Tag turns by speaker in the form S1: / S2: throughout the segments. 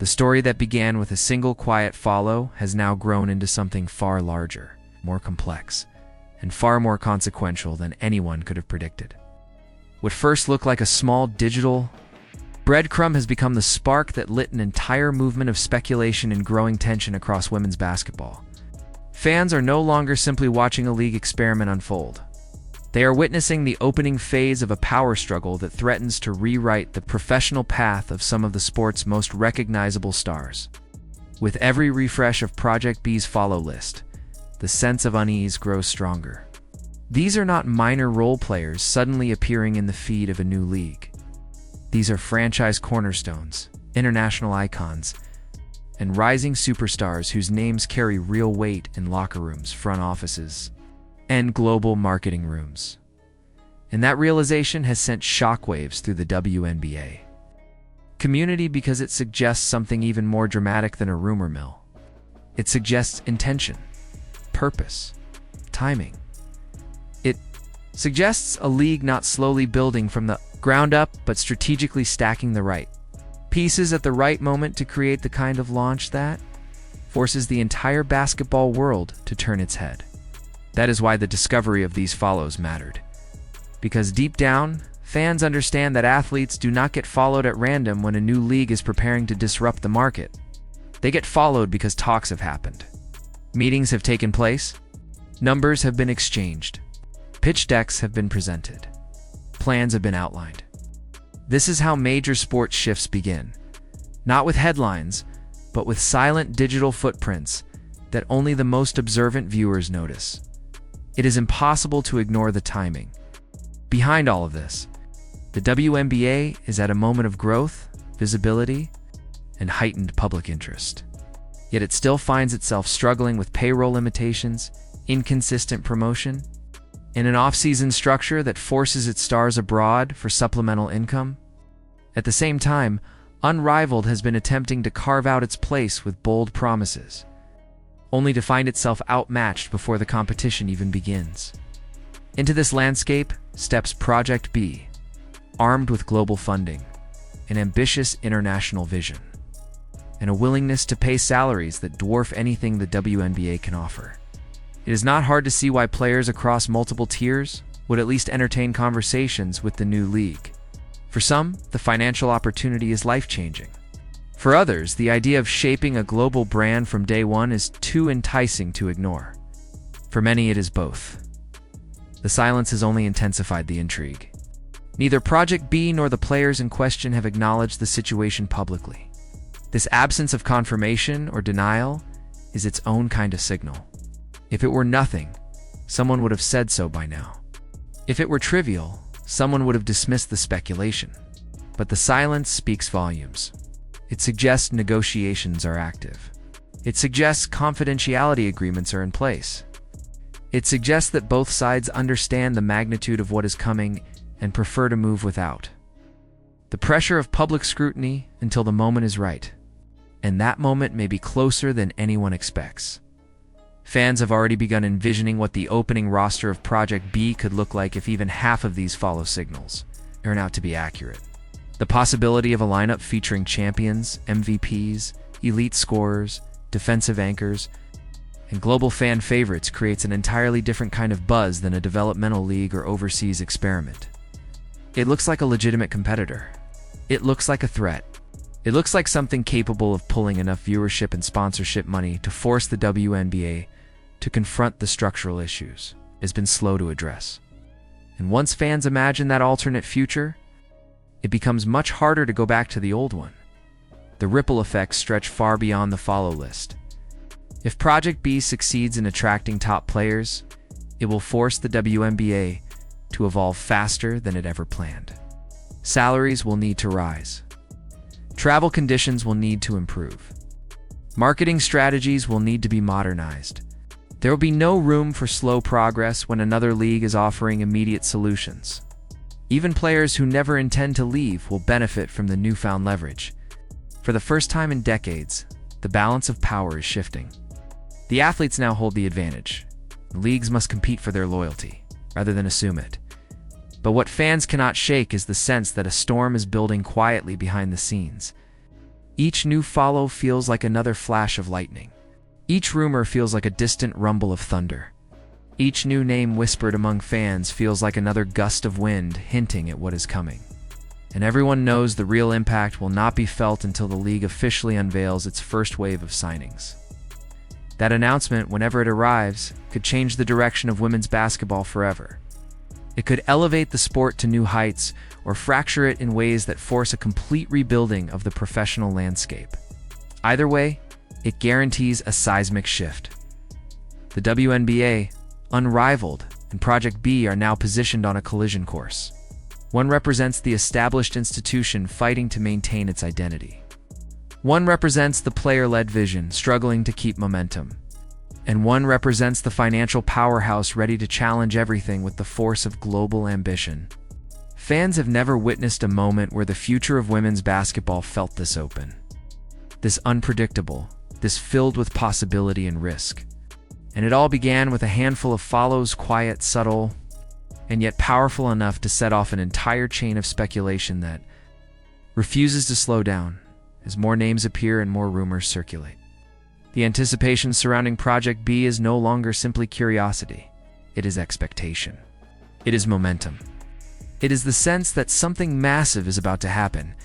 S1: The story that began with a single quiet follow has now grown into something far larger, more complex, and far more consequential than anyone could have predicted. What first looked like a small digital breadcrumb has become the spark that lit an entire movement of speculation and growing tension across women's basketball. Fans are no longer simply watching a league experiment unfold. They are witnessing the opening phase of a power struggle that threatens to rewrite the professional path of some of the sport's most recognizable stars. With every refresh of Project B's follow list, the sense of unease grows stronger. These are not minor role players suddenly appearing in the feed of a new league. These are franchise cornerstones, international icons, and rising superstars whose names carry real weight in locker rooms, front offices, and global marketing rooms. And that realization has sent shockwaves through the WNBA community because it suggests something even more dramatic than a rumor mill. It suggests intention, purpose, timing. It suggests a league not slowly building from the ground up, but strategically stacking the right pieces at the right moment to create the kind of launch that forces the entire basketball world to turn its head. That is why the discovery of these follows mattered. Because deep down, fans understand that athletes do not get followed at random when a new league is preparing to disrupt the market. They get followed because talks have happened. Meetings have taken place. Numbers have been exchanged. Pitch decks have been presented. Plans have been outlined. This is how major sports shifts begin. Not with headlines, but with silent digital footprints that only the most observant viewers notice. It is impossible to ignore the timing. Behind all of this, the WNBA is at a moment of growth, visibility, and heightened public interest. Yet it still finds itself struggling with payroll limitations, inconsistent promotion, and an off-season structure that forces its stars abroad for supplemental income. At the same time, Unrivaled has been attempting to carve out its place with bold promises, only to find itself outmatched before the competition even begins. Into this landscape steps Project B, armed with global funding, an ambitious international vision, and a willingness to pay salaries that dwarf anything the WNBA can offer. It is not hard to see why players across multiple tiers would at least entertain conversations with the new league. For some, the financial opportunity is life-changing. For others, the idea of shaping a global brand from day one is too enticing to ignore. For many, it is both. The silence has only intensified the intrigue. Neither Project B nor the players in question have acknowledged the situation publicly. This absence of confirmation or denial is its own kind of signal. If it were nothing, someone would have said so by now. If it were trivial, someone would have dismissed the speculation. But the silence speaks volumes. It suggests negotiations are active. It suggests confidentiality agreements are in place. It suggests that both sides understand the magnitude of what is coming and prefer to move without the pressure of public scrutiny until the moment is right. And that moment may be closer than anyone expects. Fans have already begun envisioning what the opening roster of Project B could look like if even half of these follow signals turn out to be accurate. The possibility of a lineup featuring champions, MVPs, elite scorers, defensive anchors, and global fan favorites creates an entirely different kind of buzz than a developmental league or overseas experiment. It looks like a legitimate competitor. It looks like a threat. It looks like something capable of pulling enough viewership and sponsorship money to force the WNBA to confront the structural issues it has been slow to address. And once fans imagine that alternate future, it becomes much harder to go back to the old one. The ripple effects stretch far beyond the follow list. If Project B succeeds in attracting top players, it will force the WNBA to evolve faster than it ever planned. Salaries will need to rise. Travel conditions will need to improve. Marketing strategies will need to be modernized. There will be no room for slow progress when another league is offering immediate solutions. Even players who never intend to leave will benefit from the newfound leverage. For the first time in decades, the balance of power is shifting. The athletes now hold the advantage. Leagues must compete for their loyalty, rather than assume it. But what fans cannot shake is the sense that a storm is building quietly behind the scenes. Each new follow feels like another flash of lightning. Each rumor feels like a distant rumble of thunder. Each new name whispered among fans feels like another gust of wind hinting at what is coming. And everyone knows the real impact will not be felt until the league officially unveils its first wave of signings. That announcement, whenever it arrives, could change the direction of women's basketball forever. It could elevate the sport to new heights or fracture it in ways that force a complete rebuilding of the professional landscape. Either way, it guarantees a seismic shift. The WNBA, unrivaled, and Project B are now positioned on a collision course. One represents the established institution fighting to maintain its identity. One represents the player-led vision, struggling to keep momentum. And one represents the financial powerhouse ready to challenge everything with the force of global ambition. Fans have never witnessed a moment where the future of women's basketball felt this open, this unpredictable, this filled with possibility and risk. And it all began with a handful of follows, quiet, subtle, and yet powerful enough to set off an entire chain of speculation that refuses to slow down as more names appear and more rumors circulate. The anticipation surrounding Project B is no longer simply curiosity. It is expectation. It is momentum. It is the sense that something massive is about to happen,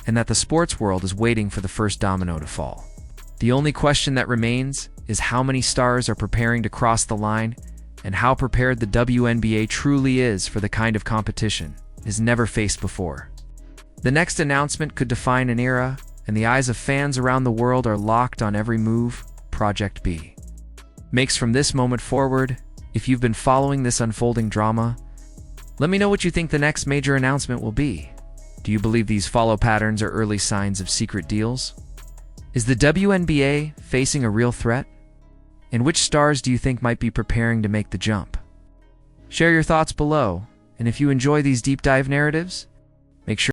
S1: and that the sports world is waiting for the first domino to fall. The only question that remains is how many stars are preparing to cross the line, and how prepared the WNBA truly is for the kind of competition it has never faced before. The next announcement could define an era, and the eyes of fans around the world are locked on every move Project B makes from this moment forward. If you've been following this unfolding drama, let me know what you think the next major announcement will be. Do you believe these follow patterns are early signs of secret deals? Is the WNBA facing a real threat? And which stars do you think might be preparing to make the jump? Share your thoughts below, and if you enjoy these deep dive narratives, make sure